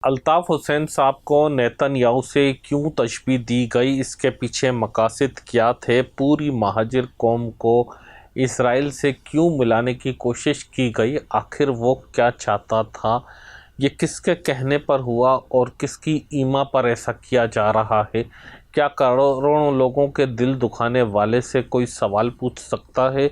अल्ताफ हुसैन साहब को नेतन्याहू से क्यों तशबीह दी गई, इसके पीछे मकासद क्या थे? पूरी महाजिर कौम को इसराइल से क्यों मिलाने की कोशिश की गई? आखिर वो क्या चाहता था? ये किसके कहने पर हुआ और किसकी ईमा पर ऐसा किया जा रहा है? क्या करोड़ों लोगों के दिल दुखाने वाले से कोई सवाल पूछ सकता है?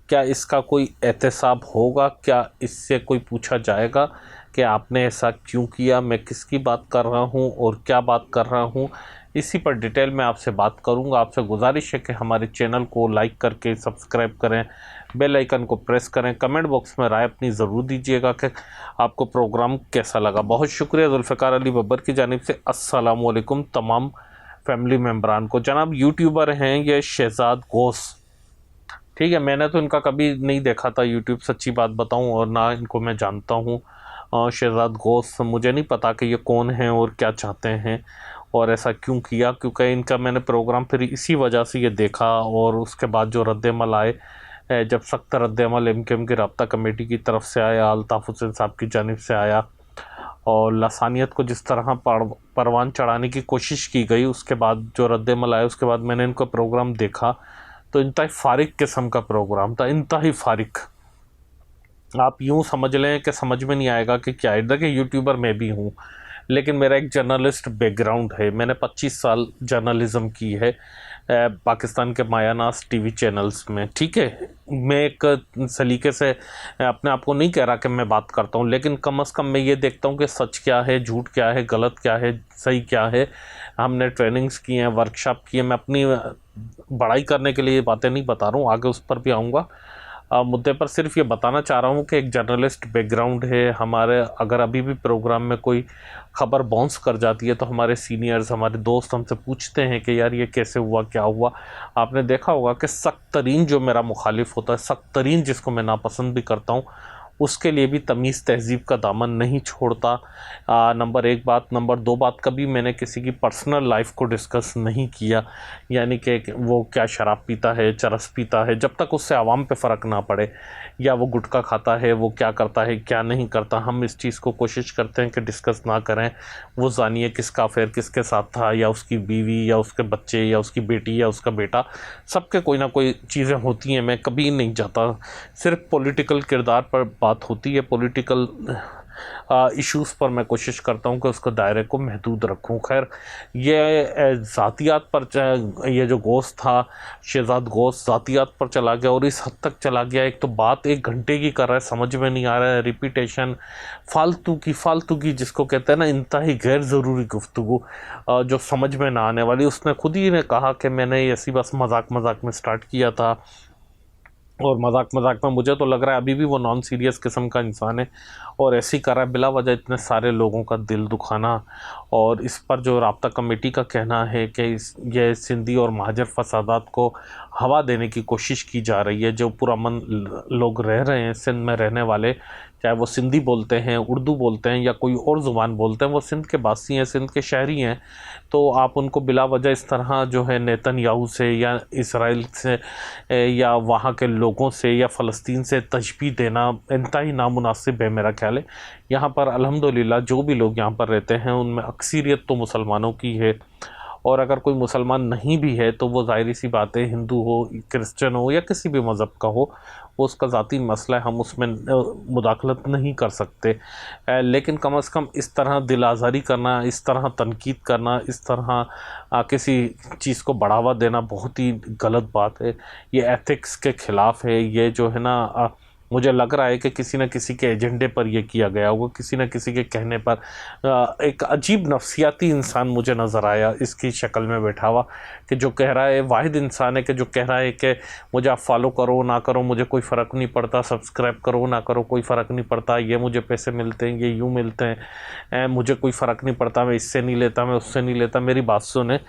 क्या इसका कोई एहतसाब होगा? क्या इससे कोई पूछा जाएगा कि आपने ऐसा क्यों किया? मैं किसकी बात कर रहा हूँ और क्या बात कर रहा हूँ, इसी पर डिटेल में आपसे बात करूँगा। आपसे गुजारिश है कि हमारे चैनल को लाइक करके सब्सक्राइब करें, बेल आइकन को प्रेस करें, कमेंट बॉक्स में राय अपनी ज़रूर दीजिएगा कि आपको प्रोग्राम कैसा लगा। बहुत शुक्रिया। जुल्फ़िकार अली बब्बर की जानिब से अस्सलाम वालेकुम तमाम फैमिली मेम्बरान को। जनाब यूट्यूबर हैं ये शहजाद गौस, ठीक है। मैंने तो इनका कभी नहीं देखा था यूट्यूब, सच्ची बात बताऊं, और ना इनको मैं जानता हूं। शहजाद गौस, मुझे नहीं पता कि ये कौन हैं और क्या चाहते हैं और ऐसा क्यों किया, क्योंकि इनका मैंने प्रोग्राम फिर इसी वजह से ये देखा। और उसके बाद जो रद्दमल आए, जब सख्त रद्दमल एमकेएम की राब्ता कमेटी की तरफ से आया, अल्ताफ़ हुसैन साहब की जानिब से आया, और लसानियत को जिस तरह परवान चढ़ाने की कोशिश की गई, उसके बाद जो रद्दमल आया, उसके बाद मैंने इनका प्रोग्राम देखा तो इंतहाई फारिग किस्म का प्रोग्राम था, इंतहाई फारिग। आप यूँ समझ लें कि समझ में नहीं आएगा कि क्या है। देखिए, यूट्यूबर मैं भी हूँ, लेकिन मेरा एक जर्नलिस्ट बैकग्राउंड है। मैंने 25 साल जर्नलिज़म की है पाकिस्तान के मायानास टीवी चैनल्स में, ठीक है। मैं एक सलीके से अपने आप को नहीं कह रहा कि मैं बात करता हूँ, लेकिन कम से कम मैं ये देखता हूँ कि सच क्या है, झूठ क्या है, गलत क्या है, सही क्या है। हमने ट्रेनिंग्स की हैं, वर्कशॉप की है। मैं अपनी बड़ाई करने के लिए ये बातें नहीं बता रहा हूँ, आगे उस पर भी आऊँगा। मुद्दे पर सिर्फ ये बताना चाह रहा हूँ कि एक जर्नलिस्ट बैकग्राउंड है हमारे। अगर अभी भी प्रोग्राम में कोई खबर बाउंस कर जाती है तो हमारे सीनियर्स, हमारे दोस्त हमसे पूछते हैं कि यार ये कैसे हुआ, क्या हुआ। आपने देखा होगा कि सख्त तरीन जो मेरा मुखालिफ होता है, सख्त तरीन जिसको मैं नापसंद भी करता हूँ, उसके लिए भी तमीज़ तहज़ीब का दामन नहीं छोड़ता। नंबर एक बात। नंबर दो बात, कभी मैंने किसी की पर्सनल लाइफ को डिस्कस नहीं किया, यानी कि वो क्या शराब पीता है, चरस पीता है, जब तक उससे आवाम पे फ़र्क ना पड़े, या वो गुटखा खाता है, वो क्या करता है क्या नहीं करता, हम इस चीज़ को कोशिश करते हैं कि डिस्कस ना करें। वो जानिए किसका अफेयर किसके साथ था, या उसकी बीवी या उसके बच्चे या उसकी बेटी या उसका बेटा, सबके कोई ना कोई चीज़ें होती हैं। मैं कभी नहीं जाता, सिर्फ पॉलिटिकल किरदार पर बात होती है, पॉलिटिकल इश्यूज़ पर मैं कोशिश करता हूँ कि उसको दायरे को महदूद रखूँ। खैर, ये ज़ातियात पर, ये जो गौस था, शहजाद गौस ज़ातियात पर चला गया और इस हद तक चला गया। एक तो बात 1 घंटे की कर रहा है, समझ में नहीं आ रहा है, रिपीटेशन, फालतू की जिसको कहते हैं ना, इंतहाई गैर ज़रूरी गुफ्तगू जो समझ में ना आने वाली। उसने खुद ही ने कहा कि मैंने ऐसी बस मजाक में स्टार्ट किया था, और मजाक में मुझे तो लग रहा है अभी भी वो नॉन सीरियस किस्म का इंसान है और ऐसे ही कर रहा है बिला वजह इतने सारे लोगों का दिल दुखाना। और इस पर जो राब्ता कमेटी का कहना है कि ये सिंधी और महाजर फसादात को हवा देने की कोशिश की जा रही है। जो पुरअमन लोग रह रहे हैं सिंध में रहने वाले, चाहे वो सिंधी बोलते हैं, उर्दू बोलते हैं या कोई और ज़ुबान बोलते हैं, वो सिंध के बासी हैं, सिंध के शहरी हैं, तो आप उनको बिला वजह इस तरह जो है नेतन्याहू से या इसराइल से या वहाँ के लोगों से या फ़लस्तीन से तशबीह देना इंतहाई नामुनासिब है मेरा ख्याल है। यहाँ पर अल्हम्दुलिल्लाह जो भी लोग यहाँ पर रहते हैं उनमें अक्सरियत तो मुसलमानों की है, और अगर कोई मुसलमान नहीं भी है तो वो ज़ाहिर सी बात है, हिंदू हो, क्रिश्चियन हो या किसी भी मज़हब का हो, वो उसका ज़ाती मसला है, हम उसमें मुदाखलत नहीं कर सकते। लेकिन कम से कम इस तरह दिल आज़ारी करना, इस तरह तनकीद करना, इस तरह किसी चीज़ को बढ़ावा देना बहुत ही गलत बात है। ये एथिक्स के ख़िलाफ़ है। ये जो है ना, मुझे लग रहा है कि किसी न किसी के एजेंडे पर यह किया गया होगा, किसी न किसी के कहने पर। एक अजीब नफ्सियाती इंसान मुझे नज़र आया इसकी शक्ल में बैठा हुआ, कि जो कह रहा है, वाहिद इंसान है कि जो कह रहा है कि मुझे आप फॉलो करो ना करो मुझे कोई फ़र्क नहीं पड़ता, सब्सक्राइब करो ना करो कोई फ़र्क नहीं पड़ता, ये मुझे पैसे मिलते हैं, ये यूँ मिलते हैं, मुझे कोई फ़र्क नहीं पड़ता, मैं इससे नहीं लेता, मैं उससे नहीं लेता। मेरी बात सुने,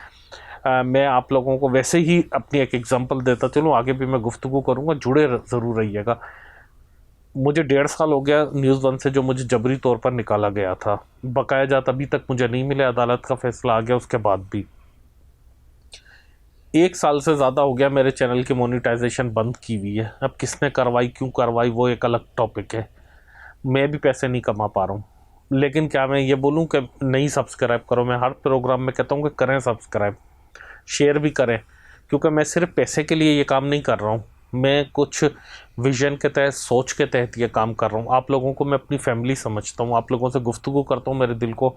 मैं आप लोगों को वैसे ही अपनी एक एग्ज़ाम्पल देता चलूँ, आगे भी मैं गुफ्तगू करूँगा, जुड़े ज़रूर रहिएगा। मुझे 1.5 साल हो गया न्यूज़ 1 से जो मुझे जबरी तौर पर निकाला गया था, बकाया जात अभी तक मुझे नहीं मिले, अदालत का फैसला आ गया उसके बाद भी। 1 साल से ज़्यादा हो गया मेरे चैनल की मोनेटाइजेशन बंद की हुई है। अब किसने करवाई, क्यों करवाई, वो एक अलग टॉपिक है। मैं भी पैसे नहीं कमा पा रहा हूँ। लेकिन क्या मैं ये बोलूँ कि नहीं सब्सक्राइब करो? मैं हर प्रोग्राम में कहता हूँ कि करें सब्सक्राइब, शेयर भी करें, क्योंकि मैं सिर्फ पैसे के लिए ये काम नहीं कर रहा हूँ। मैं कुछ विज़न के तहत, सोच के तहत ये काम कर रहा हूँ। आप लोगों को मैं अपनी फैमिली समझता हूँ, आप लोगों से गुफ्तगू करता हूँ, मेरे दिल को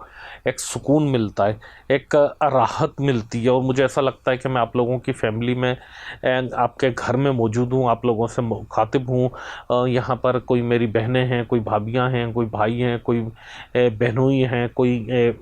एक सुकून मिलता है, एक राहत मिलती है, और मुझे ऐसा लगता है कि मैं आप लोगों की फैमिली में, आपके घर में मौजूद हूँ, आप लोगों से मुखातिब हूँ। यहाँ पर कोई मेरी बहनें हैं, कोई भाभियाँ हैं, कोई भाई हैं, कोई बहनोई हैं, कोई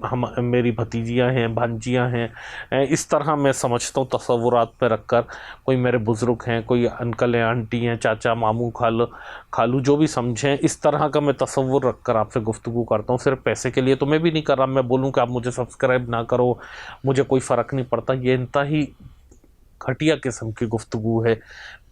हम मेरी भतीजियाँ हैं, भांजियाँ हैं। इस तरह मैं समझता हूँ तसव्वुरात में रख कर। कोई मेरे बुज़ुर्ग हैं, कोई अंकल हैं, आंटी हैं, चाचा, मामू, खालू, जो भी समझें, इस तरह का मैं तसव्वुर रख कर आपसे गुफ्तगू करता हूँ। सिर्फ पैसे के लिए तो मैं भी नहीं कर रहा। मैं बोलूँ कि आप मुझे सब्सक्राइब ना करो, मुझे कोई फ़र्क नहीं पड़ता, ये इंतहाई घटिया किस्म की गुफ्तगू है।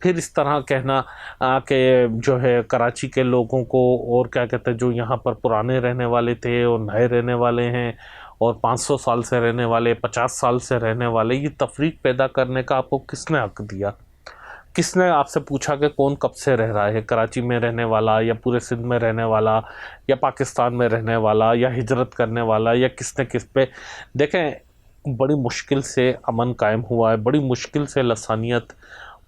फिर इस तरह कहना कि जो है कराची के लोगों को, और क्या कहते हैं, जो यहाँ पर पुराने रहने वाले थे और नए रहने वाले हैं, और 500 साल से रहने वाले, 50 साल से रहने वाले, ये तफरीक पैदा करने का आपको किसने हक दिया? किसने आपसे पूछा कि कौन कब से रह रहा है, कराची में रहने वाला, या पूरे सिंध में रहने वाला, या पाकिस्तान में रहने वाला, या हिजरत करने वाला, या किसने किस पे? देखें, बड़ी मुश्किल से अमन कायम हुआ है, बड़ी मुश्किल से लसानियत,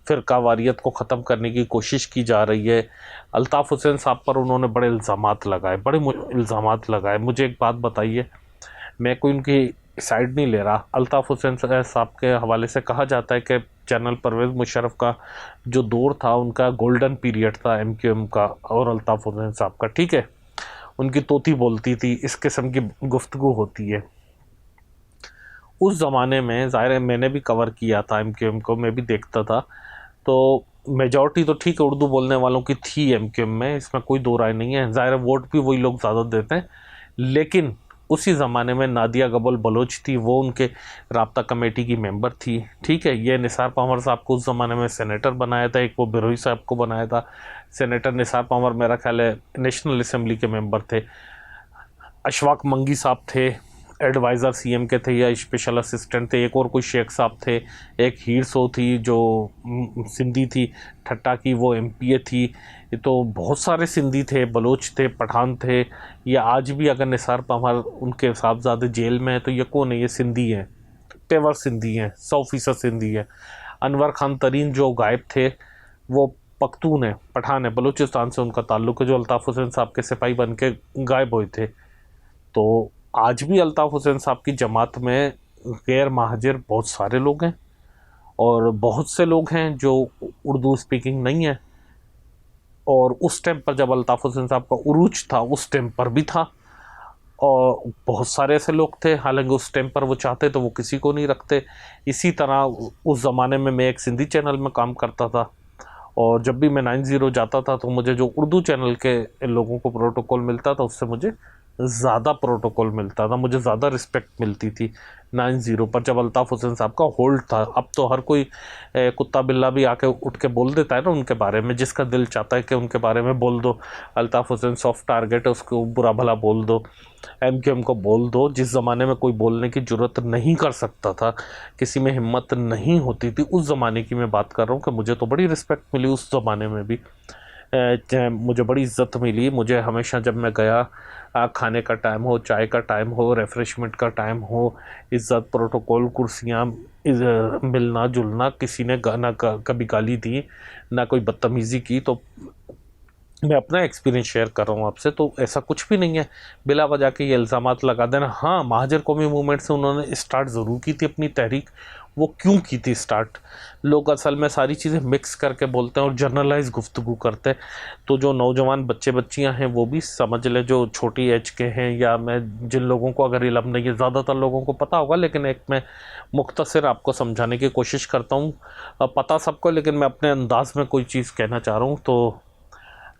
फ़िरकावारियत को ख़त्म करने की कोशिश की जा रही है। अल्ताफ़ हुसैन साहब पर उन्होंने बड़े इल्ज़ामात लगाए, बड़े इल्ज़ामात लगाए। मुझे एक बात बताइए, मैं कोई उनकी साइड नहीं ले रहा। अल्ताफ़ हुसैन साहब के हवाले से कहा जाता है कि जनरल परवेज़ मुशर्रफ का जो दौर था, उनका गोल्डन पीरियड था MQM का और अल्ताफ़ हुसैन साहब का, ठीक है? उनकी तोती बोलती थी, इस किस्म की गुफ्तगू होती है। उस ज़माने में ज़ाहिर है मैंने भी कवर किया था MQM को, मैं भी देखता था। तो मेजॉरिटी तो ठीक है उर्दू बोलने वालों की थी MQM में, इसमें कोई दो राय नहीं है। ज़ाहिर है वोट भी वही लोग ज़्यादा देते हैं। लेकिन उसी ज़माने में नादिया गबल बलोच थी, वो उनके राब्ता कमेटी की मेंबर थी, ठीक है? ये निसार पंवर साहब को उस ज़माने में सेनेटर बनाया था, एक वो बिरोई साहब को बनाया था सेनेटर। निसार पंवर मेरा ख्याल है नेशनल असम्बली के मेंबर थे। अशफाक मंगी साहब थे, एडवाइज़र CM के थे या स्पेशल असिस्टेंट थे। एक और कोई शेख साहब थे, एक हीर सो थी जो सिंधी थी, ठट्टा की, वो MPA थी। ये तो बहुत सारे सिंधी थे, बलोच थे, पठान थे। ये आज भी अगर निसार पंवर उनके साहबजादे जेल में है तो ये कौन है? ये सिंधी हैं, पेवर सिंधी हैं, 100% सिंधी है। अनवर खान तरीन जो गायब थे, वो पख्तून है, पठान है, बलूचिस्तान से उनका ताल्लुक है, जो अल्ताफ़ हुसैन साहब के सिपाही बन के गायब हुए थे। तो आज भी अल्ताफ़ हुसैन साहब की जमात में गैर महाजिर बहुत सारे लोग हैं, और बहुत से लोग हैं जो उर्दू स्पीकिंग नहीं है। और उस टाइम पर जब अल्ताफ़ हुसैन साहब का उरूज था, उस टाइम पर भी था, और बहुत सारे ऐसे लोग थे। हालांकि उस टाइम पर वो चाहते तो वो किसी को नहीं रखते। इसी तरह उस ज़माने में मैं एक सिंधी चैनल में काम करता था, और जब भी मैं 90 जाता था तो मुझे जो उर्दू चैनल के लोगों को प्रोटोकॉल मिलता था, उससे मुझे ज़्यादा प्रोटोकॉल मिलता था, मुझे ज़्यादा रिस्पेक्ट मिलती थी 90 पर, जब अल्ताफ़ हुसैन साहब का होल्ड था। अब तो हर कोई कुत्ता बिल्ला भी आके उठ के बोल देता है ना उनके बारे में, जिसका दिल चाहता है कि उनके बारे में बोल दो। अल्ताफ़ हुसैन सॉफ्ट टारगेट है, उसको बुरा भला बोल दो, MQM को बोल दो। जिस ज़माने में कोई बोलने की ज़रूरत नहीं कर सकता था, किसी में हिम्मत नहीं होती थी, उस ज़माने की मैं बात कर रहा हूँ कि मुझे तो बड़ी रिस्पेक्ट मिली उस ज़माने में भी। मुझे बड़ी इज़्ज़त मिली। मुझे हमेशा जब मैं गया, खाने का टाइम हो, चाय का टाइम हो, रिफ़्रेशमेंट का टाइम हो, इज़्ज़त, प्रोटोकॉल, कुर्सियाँ, मिलना जुलना, किसी ने ना कभी गाली दी, ना कोई बदतमीज़ी की। तो मैं अपना एक्सपीरियंस शेयर कर रहा हूँ आपसे। तो ऐसा कुछ भी नहीं है बिला वजह के ये इल्ज़ामात लगा देना। हाँ, महाजर कौमी मूवमेंट से उन्होंने स्टार्ट ज़रूर की थी अपनी तहरीक। वो क्यों की थी स्टार्ट? लोग असल में सारी चीज़ें मिक्स करके बोलते हैं और जर्नलाइज गुफ्तगू करते हैं। तो जो नौजवान बच्चे बच्चियाँ हैं वो भी समझ लें, जो छोटी एज के हैं, या मैं जिन लोगों को अगर इल्म नहीं है, ज़्यादातर लोगों को पता होगा, लेकिन एक मैं मुख्तसर आपको समझाने की कोशिश करता हूँ। पता सबको, लेकिन मैं अपने अंदाज़ में कोई चीज़ कहना चाह रहा हूँ। तो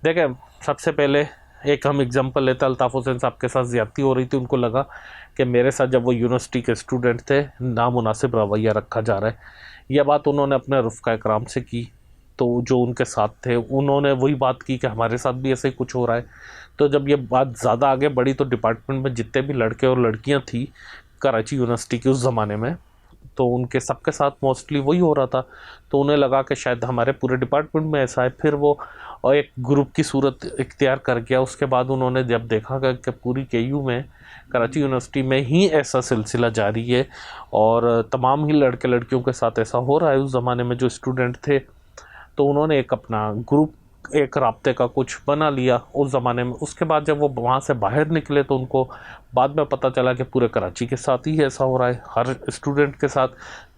देखें, सबसे पहले एक हम एग्जांपल लेते हैं। अल्ताफ़ हुसैन साहब के साथ ज़्यादती हो रही थी, उनको लगा कि मेरे साथ जब वो यूनिवर्सिटी के स्टूडेंट थे, नामुनासिब रवैया रखा जा रहा है। यह बात उन्होंने अपने रफ़्क़ा इकराम से की, तो जो उनके साथ थे उन्होंने वही बात की कि हमारे साथ भी ऐसे ही कुछ हो रहा है। तो जब ये बात ज़्यादा आगे बढ़ी तो डिपार्टमेंट में जितने भी लड़के और लड़कियाँ थी कराची यूनिवर्सिटी के उस ज़माने में, तो उनके सबके साथ मोस्टली वही हो रहा था। तो उन्हें लगा कि शायद हमारे पूरे डिपार्टमेंट में ऐसा है। फिर वो और एक ग्रुप की सूरत इख्तियार कर गया। उसके बाद उन्होंने जब देखा कि पूरी केयू में, कराची यूनिवर्सिटी में ही ऐसा सिलसिला जारी है और तमाम ही लड़के लड़कियों के साथ ऐसा हो रहा है उस ज़माने में जो स्टूडेंट थे, तो उन्होंने एक अपना ग्रुप, एक राब्ते का कुछ बना लिया उस ज़माने में। उसके बाद जब वो वहाँ से बाहर निकले तो उनको बाद में पता चला कि पूरे कराची के साथ ही ऐसा हो रहा है, हर स्टूडेंट के साथ।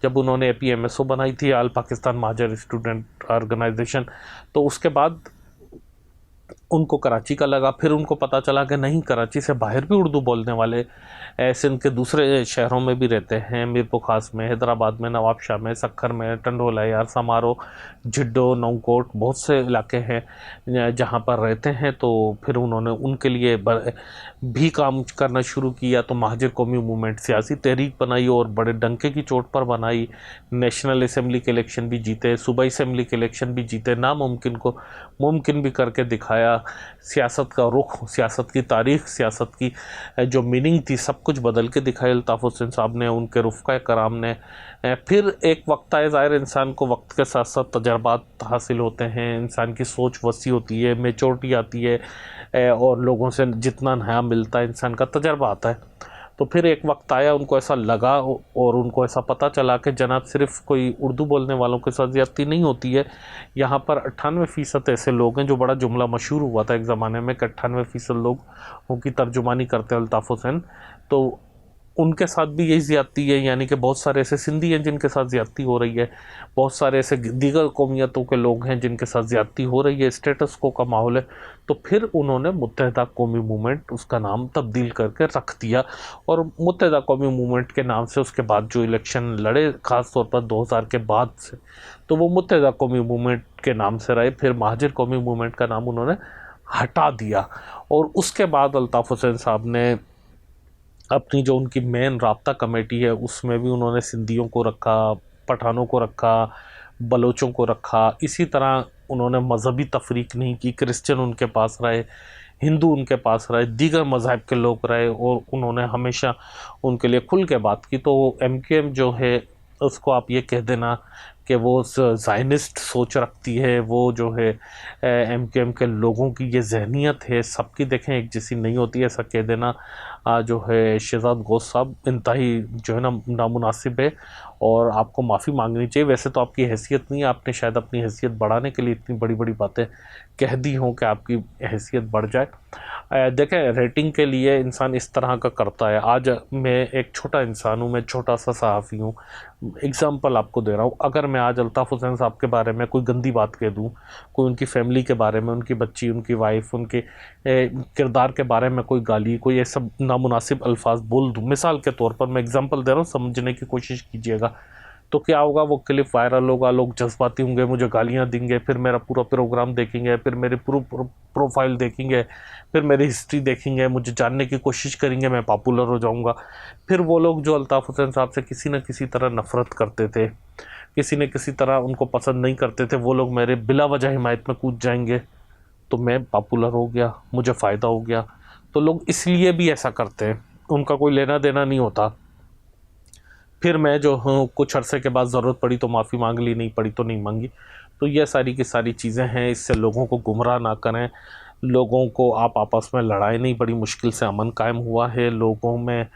जब उन्होंने APMSO बनाई थी, ऑल पाकिस्तान महाजर स्टूडेंट ऑर्गेनाइजेशन, तो उसके बाद उनको कराची का लगा। फिर उनको पता चला कि नहीं, कराची से बाहर भी उर्दू बोलने वाले सिंध के दूसरे शहरों में भी रहते हैं, मीरपुर खास में, हैदराबाद में, नवाबशाह में, सक्खर में, टंडोला, यार समारो, झिड्डो, नौकोट, बहुत से इलाके हैं जहाँ पर रहते हैं। तो फिर उन्होंने उनके लिए भी काम करना शुरू किया। तो महाजिर कौमी मूवमेंट सियासी तहरीक बनाई और बड़े डंके की चोट पर बनाई। नेशनल असम्बली के इलेक्शन भी जीते, सूबाई असम्बली के इलेक्शन भी जीते, नामुमकिन को मुमकिन भी करके दिखाया। सियासत का रुख, सियासत की तारीख़, सियासत की जो मीनिंग थी, सब कुछ बदल के दिखाया अल्ताफ़ हुसैन साहब ने, उनके रुफ़क़ा कराम ने। फिर एक वक्त आए, ज़ाहिर इंसान को वक्त के साथ साथ तजर्बात हासिल होते हैं, इंसान की सोच वसी होती है, मेचोरिटी आती है और लोगों से जितना नया मिलता है इंसान का तजर्बा आता है। तो फिर एक वक्त आया, उनको ऐसा लगा और उनको ऐसा पता चला कि जनाब सिर्फ़ कोई उर्दू बोलने वालों के साथ ज़्यादती नहीं होती है। यहाँ पर 98% ऐसे लोग हैं, जो बड़ा जुमला मशहूर हुआ था एक ज़माने में कि 98% लोग उनकी तर्जुमानी करते हैं अल्ताफ़ हुसैन, तो उनके साथ भी यही ज़्यादती है। यानी कि बहुत सारे ऐसे सिंधी हैं जिनके साथ ज़्यादती हो रही है, बहुत सारे ऐसे दीगर कौमियतों के लोग हैं जिनके साथ ज़्यादती हो रही है, स्टेटस को का माहौल है। तो फिर उन्होंने मुत्तहिदा कौमी मूवमेंट, उसका नाम तब्दील करके रख दिया और मुत्तहिदा कौमी मूवमेंट के नाम से उसके बाद जो इलेक्शन लड़े, ख़ास तौर पर 2000 के बाद से, तो वो मुत्तहिदा कौमी मूवमेंट के नाम से रहे। फिर महाजिर कौमी मूवमेंट का नाम उन्होंने हटा दिया और उसके बाद अल्ताफ़ हुसैन साहब ने अपनी जो उनकी मेन राब्ता कमेटी है उसमें भी उन्होंने सिंधियों को रखा, पठानों को रखा, बलोचों को रखा। इसी तरह उन्होंने मज़हबी तफरीक नहीं की, क्रिश्चियन उनके पास रहे, हिंदू उनके पास रहे, दीगर मज़हब के लोग रहे और उन्होंने हमेशा उनके लिए खुल के बात की। तो MKM जो है उसको आप ये कह देना कि वो ज़ायनिस्ट सोच रखती है, वो जो है MKM के लोगों की ये जहनीत है, सबकी देखें एक जैसी नहीं होती, ऐसा कह देना जो है शहजाद गौस साहब इंतहाई जो है ना नामुनासिब है और आपको माफ़ी मांगनी चाहिए। वैसे तो आपकी हैसियत नहीं है, आपने शायद अपनी हैसियत बढ़ाने के लिए इतनी बड़ी बड़ी बातें कह दी हों कि आपकी हैसियत बढ़ जाए। देखें, रेटिंग के लिए इंसान इस तरह का करता है। आज मैं एक छोटा इंसान हूँ, मैं छोटा सा सहाफ़ी हूँ, एग्ज़ाम्पल आपको दे रहा हूँ। अगर मैं आज अल्ताफ़ हुसैन साहब के बारे में कोई गंदी बात कह दूँ, कोई उनकी फ़ैमिली के बारे में, उनकी बच्ची, उनकी वाइफ, उनके किरदार के बारे में कोई गाली, कोई ये सब नामुनासिब अल्फाज बोल दूँ, मिसाल के तौर पर मैं एग्ज़ाम्पल दे रहा हूँ, समझने की कोशिश कीजिएगा, तो क्या होगा, वो क्लिप वायरल होगा, लोग जज्बाती होंगे, मुझे गालियाँ देंगे, फिर मेरा पूरा प्रोग्राम देखेंगे, फिर मेरी प्रोफाइल देखेंगे, फिर मेरी हिस्ट्री देखेंगे, मुझे जानने की कोशिश करेंगे, मैं पॉपुलर हो जाऊंगा। फिर वो लोग जो अल्ताफ़ हुसैन साहब से किसी न किसी तरह नफ़रत करते थे, किसी न किसी तरह उनको पसंद नहीं करते थे, वो लोग मेरे बिला वजह हिमायत में कूद जाएंगे, तो मैं पॉपुलर हो गया, मुझे फ़ायदा हो गया। तो लोग इसलिए भी ऐसा करते हैं, उनका कोई लेना देना नहीं होता। फिर मैं जो हूँ कुछ अरसे के बाद ज़रूरत पड़ी तो माफ़ी मांग ली, नहीं पड़ी तो नहीं मांगी। तो ये सारी की सारी चीज़ें हैं, इससे लोगों को गुमराह ना करें, लोगों को आप आपस में लड़ाई नहीं, बड़ी मुश्किल से अमन कायम हुआ है। लोगों में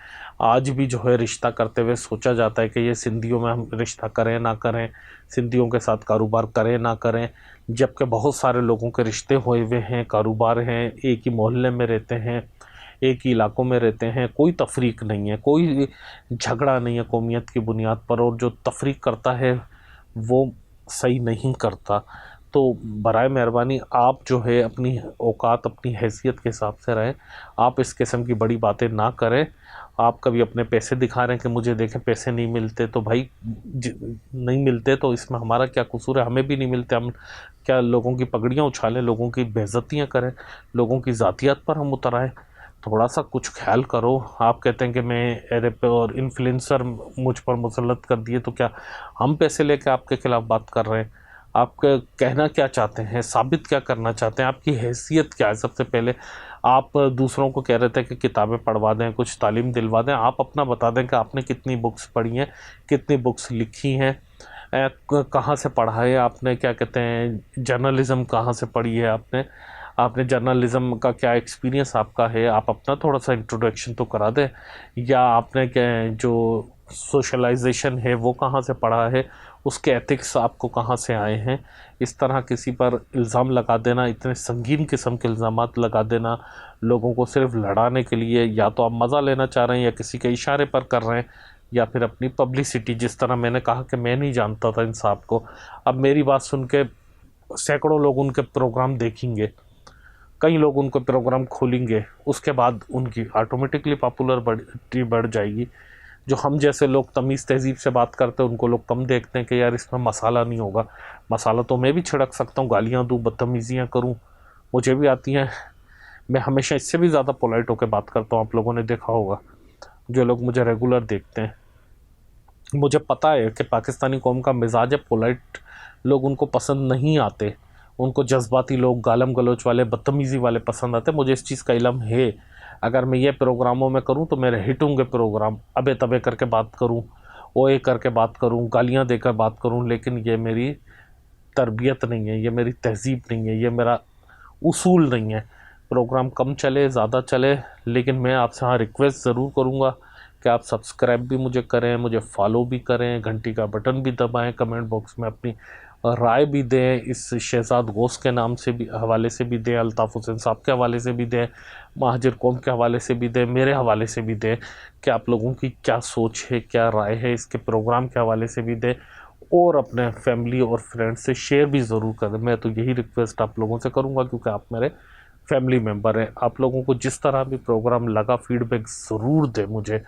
आज भी जो है रिश्ता करते हुए सोचा जाता है कि ये सिंधियों में हम रिश्ता करें ना करें, सिंधियों के साथ कारोबार करें ना करें, जबकि बहुत सारे लोगों के रिश्ते हुए हुए हैं, कारोबार हैं, एक ही मोहल्ले में रहते हैं, एक ही इलाकों में रहते हैं, कोई तफरीक नहीं है, कोई झगड़ा नहीं है कौमियत की बुनियाद पर, और जो तफरीक करता है वो सही नहीं करता। तो बराए मेहरबानी आप जो है अपनी औकात, अपनी हैसियत के हिसाब से रहें, आप इस किस्म की बड़ी बातें ना करें। आप कभी अपने पैसे दिखा रहे हैं कि मुझे देखें पैसे नहीं मिलते, तो भाई नहीं मिलते तो इसमें हमारा क्या कसूर है, हमें भी नहीं मिलते, हम क्या लोगों की पगड़ियाँ उछालें, लोगों की बेइज्जतियाँ करें, लोगों की ज़ातियात पर हम उतर आए? थोड़ा सा कुछ ख्याल करो। आप कहते हैं कि मैं एरे पे और इन्फ्लुएंसर मुझ पर मुसल्लत कर दिए, तो क्या हम पैसे लेकर आपके खिलाफ बात कर रहे हैं? आप कहना क्या चाहते हैं, साबित क्या करना चाहते हैं, आपकी हैसियत क्या है? सबसे पहले आप दूसरों को कह रहे थे कि किताबें पढ़वा दें, कुछ तालीम दिलवा दें, आप अपना बता दें कि आपने कितनी बुक्स पढ़ी हैं, कितनी बुक्स लिखी हैं, कहाँ से पढ़ा है आपने, क्या कहते हैं जर्नलिज़म कहाँ से पढ़ी है आपने जर्नलिज़म का क्या एक्सपीरियंस आपका है, आप अपना थोड़ा सा इंट्रोडक्शन तो करा दें। या आपने क्या जो सोशलाइजेशन है वो कहाँ से पढ़ा है, उसके एथिक्स आपको कहाँ से आए हैं। इस तरह किसी पर इल्ज़ाम लगा देना, इतने संगीन किस्म के इल्ज़ामात लगा देना लोगों को सिर्फ लड़ाने के लिए, या तो आप मज़ा लेना चाह रहे हैं या किसी के इशारे पर कर रहे हैं, या फिर अपनी पब्लिसिटी। जिस तरह मैंने कहा कि मैं नहीं जानता था इन साहब को, अब मेरी बात सुन के सैकड़ों लोग उनके प्रोग्राम देखेंगे, कई लोग उनके प्रोग्राम खोलेंगे, उसके बाद उनकी ऑटोमेटिकली पॉपुलरिटी बढ़ जाएगी। जो हम जैसे लोग तमीज़ तहज़ीब से बात करते हैं उनको लोग कम देखते हैं कि यार इसमें मसाला नहीं होगा। मसाला तो मैं भी छिड़क सकता हूँ, गालियाँ दूँ, बदतमीज़ियाँ करूँ, मुझे भी आती हैं। मैं हमेशा इससे भी ज़्यादा पोलाइट होकर बात करता हूँ, आप लोगों ने देखा होगा जो लोग मुझे रेगुलर देखते हैं। मुझे पता है कि पाकिस्तानी कौम का मिजाज है पोलाइट, लोग उनको पसंद नहीं आते, उनको जज्बाती लोग, गालम गलोच वाले, बदतमीज़ी वाले पसंद आते। मुझे इस चीज़ का इल्म है। अगर मैं ये प्रोग्रामों में करूँ तो मेरे हिट होंगे प्रोग्राम, अबे तबे करके बात करूँ, ओए करके बात करूँ, गालियाँ देकर बात करूँ, लेकिन ये मेरी तरबियत नहीं है, ये मेरी तहज़ीब नहीं है, ये मेरा उसूल नहीं है। प्रोग्राम कम चले ज़्यादा चले, लेकिन मैं आपसे हाँ रिक्वेस्ट ज़रूर करूँगा कि आप सब्सक्राइब भी मुझे करें, मुझे फॉलो भी करें, घंटी का बटन भी दबाएं, कमेंट बॉक्स में अपनी राय भी दें, इस शहजाद गौस के नाम से भी हवाले से भी दें, अल्ताफ़ हुसैन साहब के हवाले से भी दें, महाजिर कौम के हवाले से भी दें, मेरे हवाले से भी दें कि आप लोगों की क्या सोच है, क्या राय है, इसके प्रोग्राम के हवाले से भी दें, और अपने फैमिली और फ्रेंड्स से शेयर भी ज़रूर करें। मैं तो यही रिक्वेस्ट आप लोगों से करूँगा, क्योंकि आप मेरे फैमिली मेम्बर हैं। आप लोगों को जिस तरह भी प्रोग्राम लगा फीडबैक ज़रूर दें मुझे,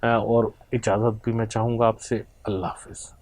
और इजाज़त भी मैं चाहूँगा आपसे। अल्लाह हाफ़िज़।